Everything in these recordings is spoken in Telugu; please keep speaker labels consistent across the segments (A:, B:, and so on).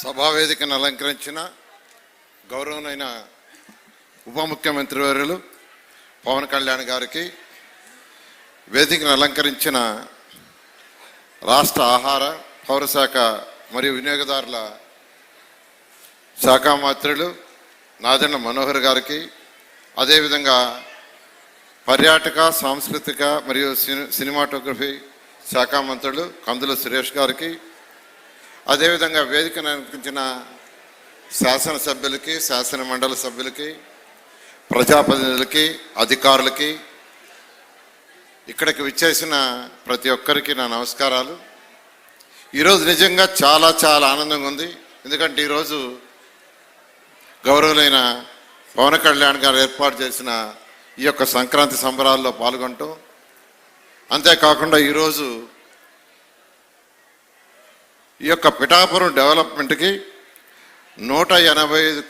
A: సభావేదికను అలంకరించిన గౌరవనైన ఉప ముఖ్యమంత్రి వర్యులు పవన్ కళ్యాణ్ గారికి, వేదికను అలంకరించిన రాష్ట్ర ఆహార పౌరశాఖ మరియు వినియోగదారుల శాఖ మంత్రులు నాదెండ్ల మనోహర్ గారికి, అదేవిధంగా పర్యాటక సాంస్కృతిక మరియు సినిమాటోగ్రఫీ శాఖ మంత్రులు కందుల సురేష్ గారికి, అదేవిధంగా వేదికను అలంకరించిన శాసనసభ్యులకి, శాసన మండలి సభ్యులకి, ప్రజాప్రతినిధులకి, అధికారులకి, ఇక్కడికి విచ్చేసిన ప్రతి ఒక్కరికి నా నమస్కారాలు. ఈరోజు నిజంగా చాలా చాలా ఆనందంగా ఉంది. ఎందుకంటే ఈరోజు గౌరవులైన పవన్ కళ్యాణ్ గారు ఏర్పాటు చేసిన ఈ యొక్క సంక్రాంతి సంబరాల్లో పాల్గొంటాం. అంతేకాకుండా ఈరోజు ఈ యొక్క పిఠాపురం డెవలప్మెంట్కి 185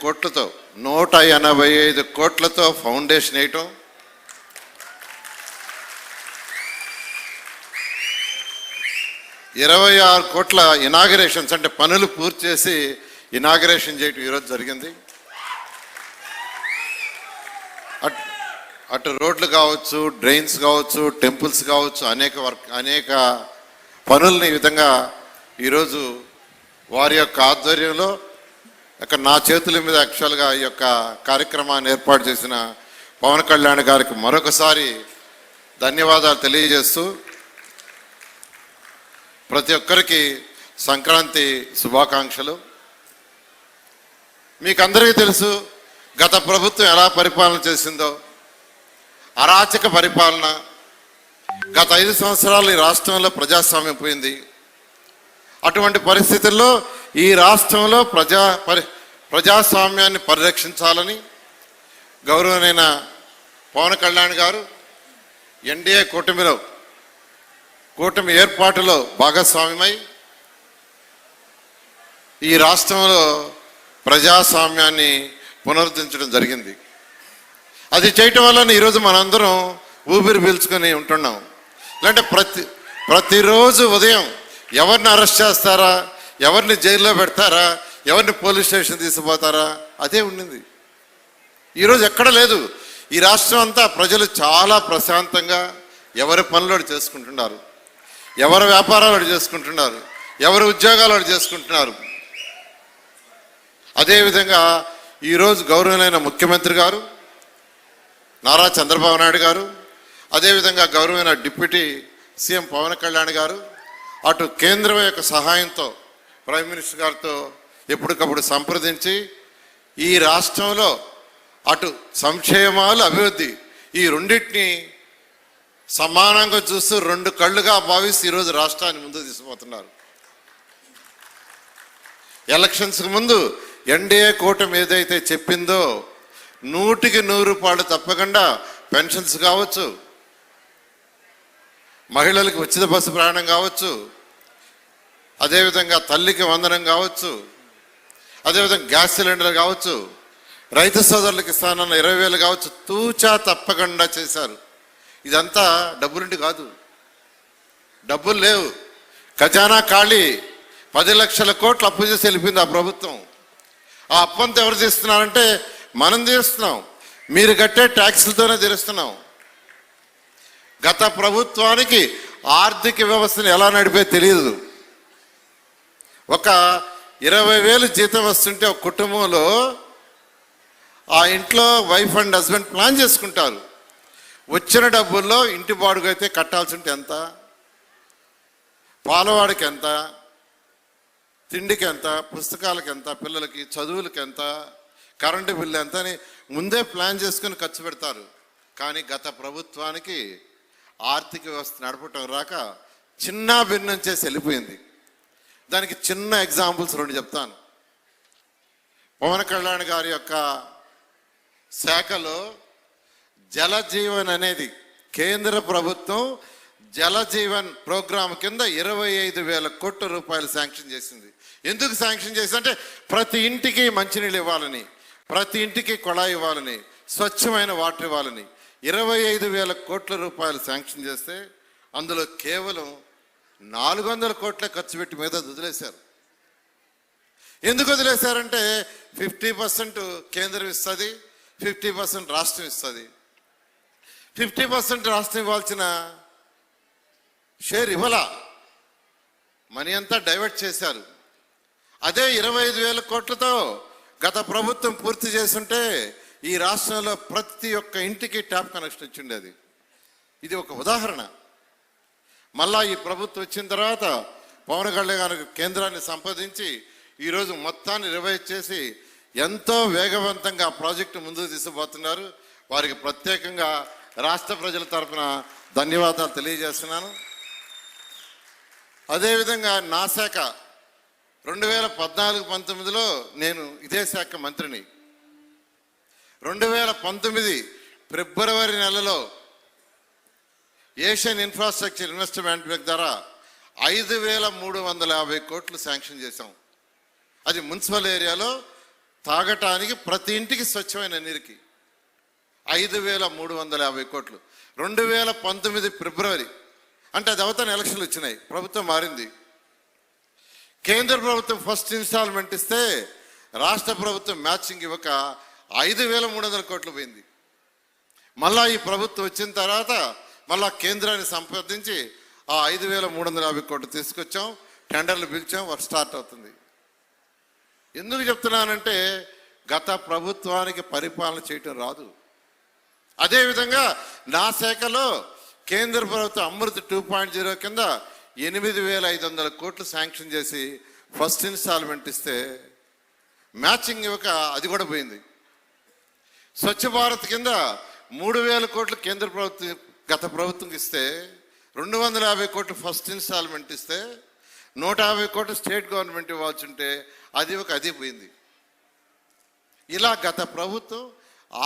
A: కోట్లతో ఫౌండేషన్ వేయటం, $26 కోట్ల ఇనాగరేషన్స్ అంటే పనులు పూర్తి చేసి ఇనాగరేషన్ చేయటం ఈరోజు జరిగింది. అటు రోడ్లు కావచ్చు, డ్రైన్స్ కావచ్చు, టెంపుల్స్ కావచ్చు, అనేక పనుల్ని ఈ విధంగా ఈరోజు వారి యొక్క ఆధ్వర్యంలో అక్కడ నా చేతుల మీద యాక్చువల్గా ఈ యొక్క కార్యక్రమాన్ని ఏర్పాటు చేసిన పవన్ కళ్యాణ్ గారికి మరొకసారి ధన్యవాదాలు తెలియజేస్తూ, ప్రతి ఒక్కరికి సంక్రాంతి శుభాకాంక్షలు. మీకు అందరికీ తెలుసు గత ప్రభుత్వం ఎలా పరిపాలన చేసిందో. అరాచక పరిపాలన. గత 5 సంవత్సరాలు ఈ రాష్ట్రంలో ప్రజాస్వామ్యం పోయింది. అటువంటి పరిస్థితుల్లో ఈ రాష్ట్రంలో ప్రజాస్వామ్యాన్ని పరిరక్షించాలని గౌరవనైన పవన్ కళ్యాణ్ గారు ఎన్డీఏ కూటమి ఏర్పాటులో భాగస్వామ్యమై ఈ రాష్ట్రంలో ప్రజాస్వామ్యాన్ని పునరుద్ధరించడం జరిగింది. అది చేయటం వల్ల ఈరోజు మనందరం ఊపిరి పీల్చుకొని ఉంటున్నాం. లేదంటే ప్రతిరోజు ఉదయం ఎవరిని అరెస్ట్ చేస్తారా, ఎవరిని జైల్లో పెడతారా, ఎవరిని పోలీస్ స్టేషన్ తీసుకుపోతారా, అదే ఉండింది. ఈరోజు ఎక్కడ లేదు. ఈ రాష్ట్రం అంతా ప్రజలు చాలా ప్రశాంతంగా ఎవరి పనులు చేసుకుంటున్నారు, ఎవరి వ్యాపారాలు చేసుకుంటున్నారు, ఎవరి ఉద్యోగాలు చేసుకుంటున్నారు. అదేవిధంగా ఈరోజు గౌరవనైన ముఖ్యమంత్రి గారు నారా చంద్రబాబు నాయుడు గారు, అదేవిధంగా గౌరవమైన డిప్యూటీ సీఎం పవన్ కళ్యాణ్ గారు అటు కేంద్రం యొక్క సహాయంతో ప్రైమ్ మినిస్టర్ గారితో ఎప్పటికప్పుడు సంప్రదించి ఈ రాష్ట్రంలో అటు సంక్షేమాలు, అభివృద్ధి ఈ రెండింటినీ సమానంగా చూస్తూ 2 కళ్ళుగా భావిస్తూ ఈరోజు రాష్ట్రాన్ని ముందుకు తీసుకుపోతున్నారు. ఎలక్షన్స్కి ముందు ఎన్డీఏ కూటమి ఏదైతే చెప్పిందో 100కి 100 తప్పకుండా పెన్షన్స్ కావచ్చు, మహిళలకు ఉచిత బస్సు ప్రయాణం కావచ్చు, అదేవిధంగా తల్లికి వందనం కావచ్చు, అదేవిధంగా గ్యాస్ సిలిండర్ కావచ్చు, రైతు సోదరులకు ఇస్తానన్న 20,000 కావచ్చు, తూచా తప్పకుండా చేశారు. ఇదంతా డబ్బులుండి కాదు, డబ్బులు లేవు, ఖజానా ఖాళీ. 10 లక్షల కోట్లు అప్పు చేసి వెళ్ళిపోయింది ఆ ప్రభుత్వం. ఆ అప్పంతా ఎవరు తీస్తున్నారంటే మనం తీరుస్తున్నాం, మీరు కట్టే ట్యాక్సులతోనే తీరుస్తున్నాం. గత ప్రభుత్వానికి ఆర్థిక వ్యవస్థను ఎలా నడిపే తెలియదు. ఒక 20,000 జీతం వస్తుంటే ఒక కుటుంబంలో ఆ ఇంట్లో వైఫ్ అండ్ హస్బెండ్ ప్లాన్ చేసుకుంటారు. వచ్చిన డబ్బుల్లో ఇంటి బాడుగు అయితే కట్టాల్సి ఉంటే ఎంత, పాలవాడికి ఎంత, తిండికి ఎంత, పుస్తకాలకి ఎంత, పిల్లలకి చదువులకి ఎంత, కరెంటు బిల్లు ఎంత అని ముందే ప్లాన్ చేసుకుని ఖర్చు పెడతారు. కానీ గత ప్రభుత్వానికి ఆర్థిక వ్యవస్థ నడపటం రాక చిన్న భిన్నం చేసి వెళ్ళిపోయింది. దానికి చిన్న ఎగ్జాంపుల్స్ 2 చెప్తాను. పవన్ కళ్యాణ్ గారి యొక్క శాఖలో జలజీవన్ అనేది కేంద్ర ప్రభుత్వం జలజీవన్ ప్రోగ్రాం కింద 25,000 కోట్ల రూపాయలు శాంక్షన్ చేసింది. ఎందుకు శాంక్షన్ చేసిందంటే ప్రతి ఇంటికి మంచినీళ్ళు ఇవ్వాలని, ప్రతి ఇంటికి కొళాయి ఇవ్వాలని, స్వచ్ఛమైన వాటర్ ఇవ్వాలని 25,000 కోట్ల రూపాయలు శాంక్షన్ చేస్తే అందులో కేవలం 400 కోట్ల ఖర్చు పెట్టి మీద వదిలేశారు. ఎందుకు వదిలేశారంటే 50% కేంద్రం ఇస్తుంది, 50% రాష్ట్రం ఇస్తుంది. 50% రాష్ట్రం ఇవ్వాల్సిన షేర్ ఇవ్వాల, మనీ అంతా డైవర్ట్ చేశారు. అదే 25,000 కోట్లతో గత ప్రభుత్వం పూర్తి చేస్తుంటే ఈ రాష్ట్రంలో ప్రతి ఒక్క ఇంటికి ట్యాప్ కనెక్షన్ వచ్చిండేది. ఇది ఒక ఉదాహరణ. మళ్ళా ఈ ప్రభుత్వం వచ్చిన తర్వాత పవన్ కళ్యాణ్ గారికి కేంద్రాన్ని సంప్రదించి ఈరోజు మొత్తాన్ని రివైజ్ చేసి ఎంతో వేగవంతంగా ప్రాజెక్టు ముందుకు తీసుకుపోతున్నారు. వారికి ప్రత్యేకంగా రాష్ట్ర ప్రజల తరఫున ధన్యవాదాలు తెలియజేస్తున్నాను. అదేవిధంగా నా శాఖ 2014-19లో నేను ఇదే శాఖ మంత్రిని. 2019 ఫిబ్రవరి నెలలో ఏషియన్ ఇన్ఫ్రాస్ట్రక్చర్ ఇన్వెస్ట్మెంట్ బ్యాంక్ ద్వారా 5,350 కోట్లు శాంక్షన్ చేశాం. అది మున్సిపల్ ఏరియాలో తాగటానికి ప్రతి ఇంటికి స్వచ్ఛమైన నీరుకి 5,350 కోట్లు. 2019 ఫిబ్రవరి అంటే అది అవతల ఎలక్షన్లు వచ్చినాయి, ప్రభుత్వం మారింది. కేంద్ర ప్రభుత్వం ఫస్ట్ ఇన్స్టాల్మెంట్ ఇస్తే రాష్ట్ర ప్రభుత్వం మ్యాచింగ్ ఇవ్వక 5,300 కోట్లు పోయింది. మళ్ళా ఈ ప్రభుత్వం వచ్చిన తర్వాత మళ్ళా కేంద్రాన్ని సంప్రదించి ఆ 5,350 కోట్లు తీసుకొచ్చాం, టెండర్లు పిలిచాం, వర్క్ స్టార్ట్ అవుతుంది. ఎందుకు చెప్తున్నానంటే గత ప్రభుత్వానికి పరిపాలన చేయటం రాదు. అదేవిధంగా నా శాఖలో కేంద్ర ప్రభుత్వం అమృత్ 2.0 కింద 8,500 కోట్లు శాంక్షన్ చేసి ఫస్ట్ ఇన్స్టాల్మెంట్ ఇస్తే మ్యాచింగ్ ఇవ్వక అది కూడా పోయింది. స్వచ్ఛ భారత్ కింద 3,000 కోట్లు కేంద్ర ప్రభుత్వం గత ప్రభుత్వంకి ఇస్తే 250 కోట్లు ఫస్ట్ ఇన్స్టాల్మెంట్ ఇస్తే 150 కోట్లు స్టేట్ గవర్నమెంట్ ఇవ్వాల్సి ఉంటే అది పోయింది. ఇలా గత ప్రభుత్వం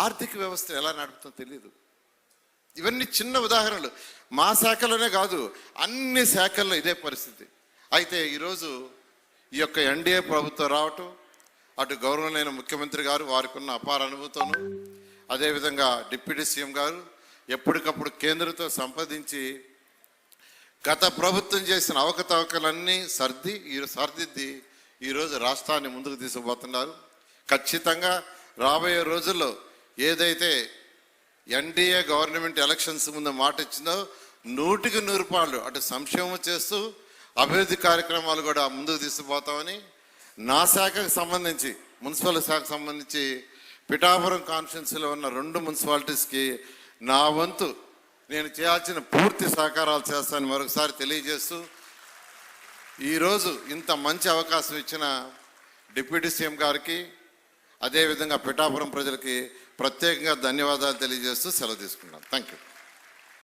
A: ఆర్థిక వ్యవస్థ ఎలా నడుపుతుందో తెలియదు. ఇవన్నీ చిన్న ఉదాహరణలు. మా శాఖలోనే కాదు, అన్ని శాఖల్లో ఇదే పరిస్థితి. అయితే ఈరోజు ఈ యొక్క ఎన్డీఏ ప్రభుత్వం రావటం, అటు గౌరవనీయ ముఖ్యమంత్రి గారు వారికి ఉన్న అపార అనుభూతోను, అదేవిధంగా డిప్యూటీ సీఎం గారు ఎప్పటికప్పుడు కేంద్రంతో సంప్రదించి గత ప్రభుత్వం చేసిన అవకతవకలన్నీ సర్దిద్ది ఈరోజు రాష్ట్రాన్ని ముందుకు తీసుకుపోతున్నారు. ఖచ్చితంగా రాబోయే రోజుల్లో ఏదైతే ఎన్డీఏ గవర్నమెంట్ ఎలక్షన్స్ ముందు మాట ఇచ్చిందో 100కి 100 రూపాయలు అటు సంక్షేమం చేస్తూ అభివృద్ధి కార్యక్రమాలు కూడా ముందుకు తీసుకుపోతామని నా శాఖకు సంబంధించి మున్సిపల్ శాఖకు సంబంధించి పిఠాపురం కాన్స్టిట్యున్సీలో ఉన్న 2 మున్సిపాలిటీస్కి నా వంతు నేను చేయాల్సిన పూర్తి సహకారాలు చేస్తానని మరొకసారి తెలియజేస్తూ ఈరోజు ఇంత మంచి అవకాశం ఇచ్చిన డిప్యూటీ సీఎం గారికి అదేవిధంగా పిఠాపురం ప్రజలకి ప్రత్యేకంగా ధన్యవాదాలు తెలియజేస్తూ సెలవు తీసుకున్నాను. Thank you.